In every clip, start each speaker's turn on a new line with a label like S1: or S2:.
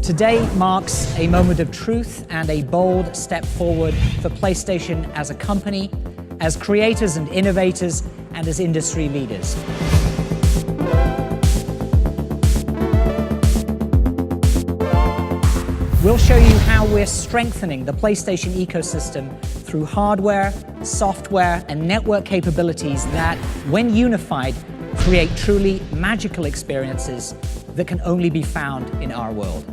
S1: Today marks a moment of truth and a bold step forward for PlayStation as a company, as creators and innovators, and as industry leaders. We'll show you how we're strengthening the PlayStation ecosystem through hardware, software, and network capabilities that, when unified, create truly magical experiences that can only be found in our world.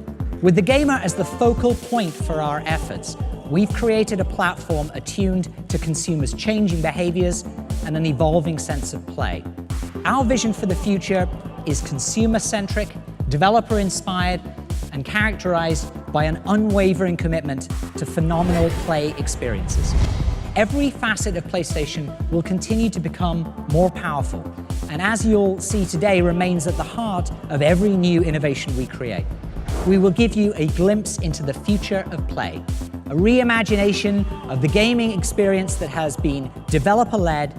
S1: With the gamer as the focal point for our efforts, we've created a platform attuned to consumers' changing behaviors and an evolving sense of play. Our vision for the future is consumer-centric, developer-inspired, and characterized by an unwavering commitment to phenomenal play experiences. Every facet of PlayStation will continue to become more powerful, and as you'll see today, remains at the heart of every new innovation we create. We will give you a glimpse into the future of play, a reimagination of the gaming experience that has been developer-led,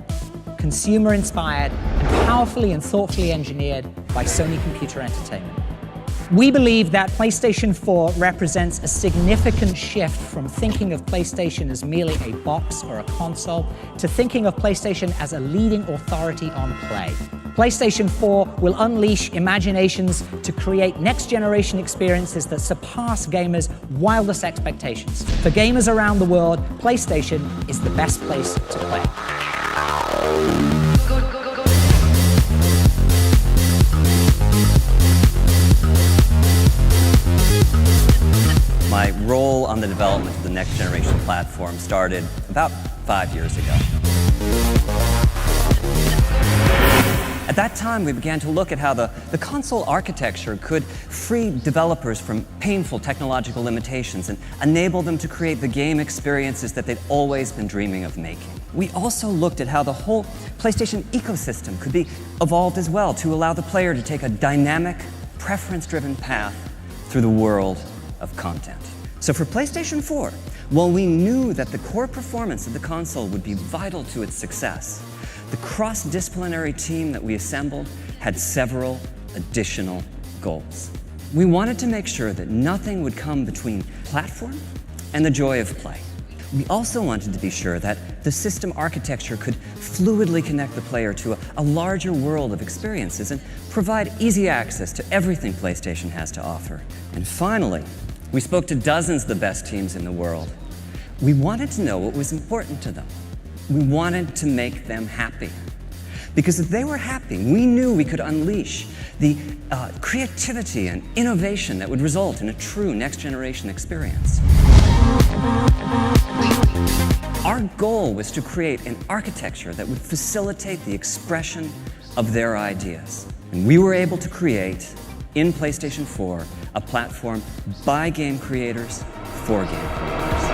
S1: consumer-inspired, and powerfully and thoughtfully engineered by Sony Computer Entertainment. We believe that PlayStation 4 represents a significant shift from thinking of PlayStation as merely a box or a console to thinking of PlayStation as a leading authority on play. PlayStation 4 will unleash imaginations to create next-generation experiences that surpass gamers' wildest expectations. For gamers around the world, PlayStation is the best place to play.
S2: My role on the development of the next-generation platform started about 5 years ago. At that time, we began to look at how the console architecture could free developers from painful technological limitations and enable them to create the game experiences that they'd always been dreaming of making. We also looked at how the whole PlayStation ecosystem could be evolved as well to allow the player to take a dynamic, preference-driven path through the world of content. So for PlayStation 4, while we knew that the core performance of the console would be vital to its success, the cross-disciplinary team that we assembled had several additional goals. We wanted to make sure that nothing would come between platform and the joy of play. We also wanted to be sure that the system architecture could fluidly connect the player to a larger world of experiences and provide easy access to everything PlayStation has to offer. And finally, we spoke to dozens of the best teams in the world. We wanted to know what was important to them. We wanted to make them happy. Because if they were happy, we knew we could unleash the creativity and innovation that would result in a true next-generation experience. Our goal was to create an architecture that would facilitate the expression of their ideas. And we were able to create, in PlayStation 4, a platform by game creators for game creators.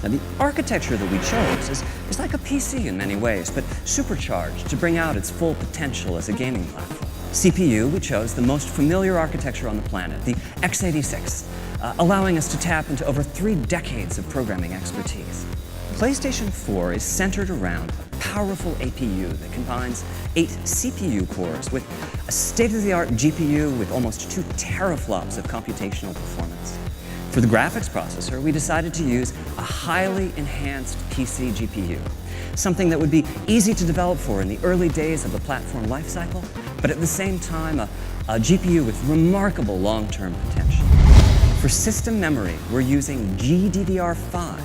S2: Now, the architecture that we chose is like a PC in many ways, but supercharged to bring out its full potential as a gaming platform. CPU, we chose the most familiar architecture on the planet, the x86, allowing us to tap into over 3 decades of programming expertise. PlayStation 4 is centered around a powerful APU that combines 8 CPU cores with a state-of-the-art GPU with almost 2 teraflops of computational performance. For the graphics processor, we decided to use a highly enhanced PC GPU, something that would be easy to develop for in the early days of the platform lifecycle, but at the same time, a GPU with remarkable long-term potential. For system memory, we're using GDDR5.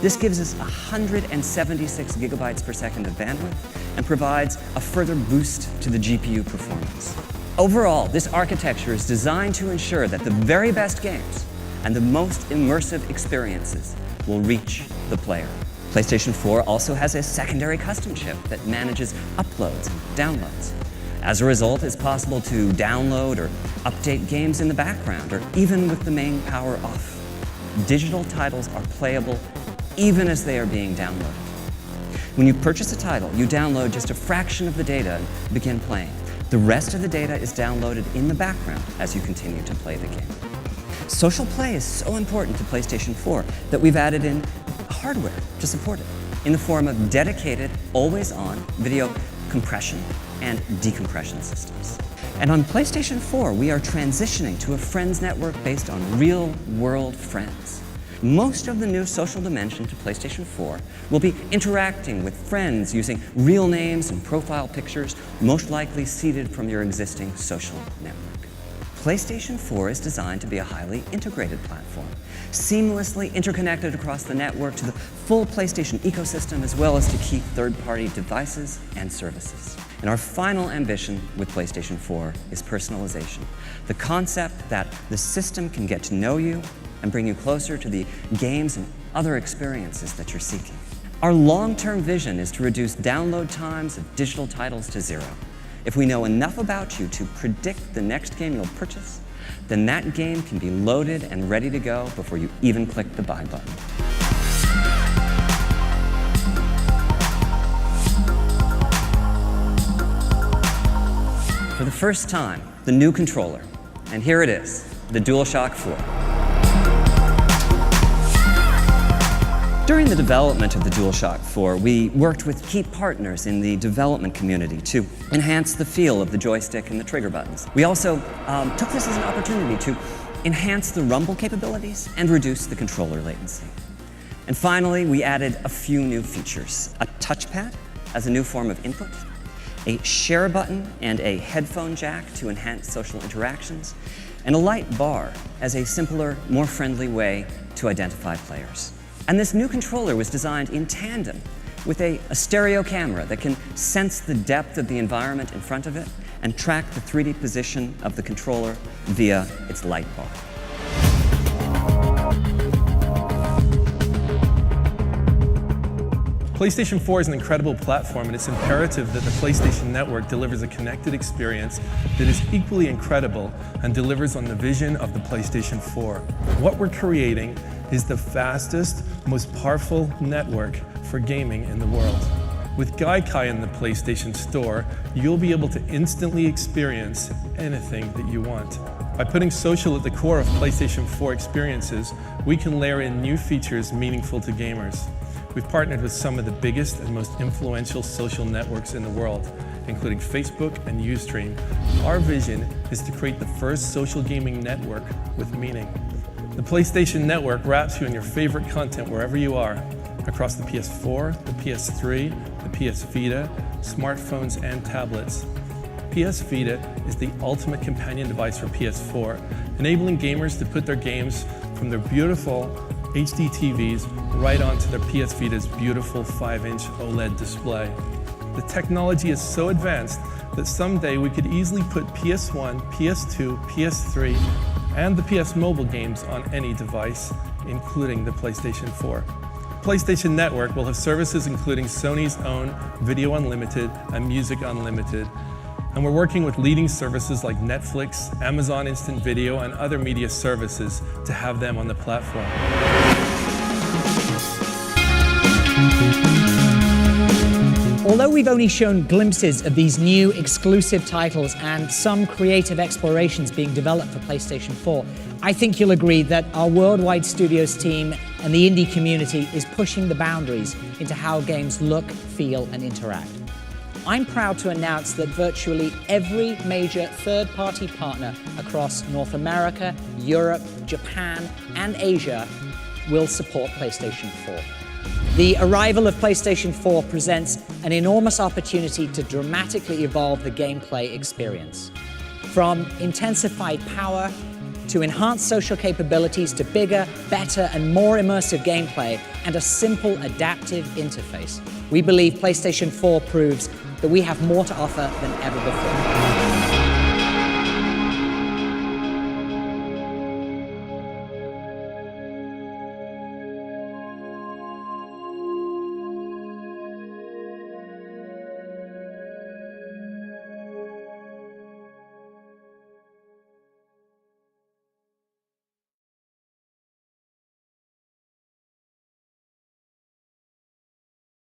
S2: This gives us 176 gigabytes per second of bandwidth and provides a further boost to the GPU performance. Overall, this architecture is designed to ensure that the very best games and the most immersive experiences will reach the player. PlayStation 4 also has a secondary custom chip that manages uploads and downloads. As a result, it's possible to download or update games in the background or even with the main power off. Digital titles are playable even as they are being downloaded. When you purchase a title, you download just a fraction of the data and begin playing. The rest of the data is downloaded in the background as you continue to play the game. Social play is so important to PlayStation 4 that we've added in hardware to support it in the form of dedicated, always-on video compression and decompression systems. And on PlayStation 4, we are transitioning to a friends network based on real-world friends. Most of the new social dimension to PlayStation 4 will be interacting with friends using real names and profile pictures, most likely seeded from your existing social network. PlayStation 4 is designed to be a highly integrated platform, seamlessly interconnected across the network to the full PlayStation ecosystem, as well as to key third-party devices and services. And our final ambition with PlayStation 4 is personalization, the concept that the system can get to know you and bring you closer to the games and other experiences that you're seeking. Our long-term vision is to reduce download times of digital titles to zero. If we know enough about you to predict the next game you'll purchase, then that game can be loaded and ready to go before you even click the buy button. For the first time, the new controller. And here it is, the DualShock 4. During the development of the DualShock 4, we worked with key partners in the development community to enhance the feel of the joystick and the trigger buttons. We also took this as an opportunity to enhance the rumble capabilities and reduce the controller latency. And finally, we added a few new features: a touchpad as a new form of input, a share button and a headphone jack to enhance social interactions, and a light bar as a simpler, more friendly way to identify players. And this new controller was designed in tandem with a stereo camera that can sense the depth of the environment in front of it and track the 3D position of the controller via its light bar.
S3: PlayStation 4 is an incredible platform, and it's imperative that the PlayStation Network delivers a connected experience that is equally incredible and delivers on the vision of the PlayStation 4. What we're creating is the fastest, most powerful network for gaming in the world. With Gaikai in the PlayStation Store, you'll be able to instantly experience anything that you want. By putting social at the core of PlayStation 4 experiences, we can layer in new features meaningful to gamers. We've partnered with some of the biggest and most influential social networks in the world, including Facebook and Ustream. Our vision is to create the first social gaming network with meaning. The PlayStation Network wraps you in your favorite content wherever you are, across the PS4, the PS3, the PS Vita, smartphones, and tablets. PS Vita is the ultimate companion device for PS4, enabling gamers to put their games from their beautiful HD TVs right onto their PS Vita's beautiful 5-inch OLED display. The technology is so advanced that someday we could easily put PS1, PS2, PS3, and the PS Mobile games on any device, including the PlayStation 4. PlayStation Network will have services including Sony's own Video Unlimited and Music Unlimited, and we're working with leading services like Netflix, Amazon Instant Video, and other media services to have them on the platform.
S1: Although we've only shown glimpses of these new exclusive titles and some creative explorations being developed for PlayStation 4, I think you'll agree that our worldwide studios team and the indie community is pushing the boundaries into how games look, feel, and interact. I'm proud to announce that virtually every major third-party partner across North America, Europe, Japan, and Asia will support PlayStation 4. The arrival of PlayStation 4 presents an enormous opportunity to dramatically evolve the gameplay experience. From intensified power to enhanced social capabilities to bigger, better, and more immersive gameplay and a simple adaptive interface, we believe PlayStation 4 proves that we have more to offer than ever before.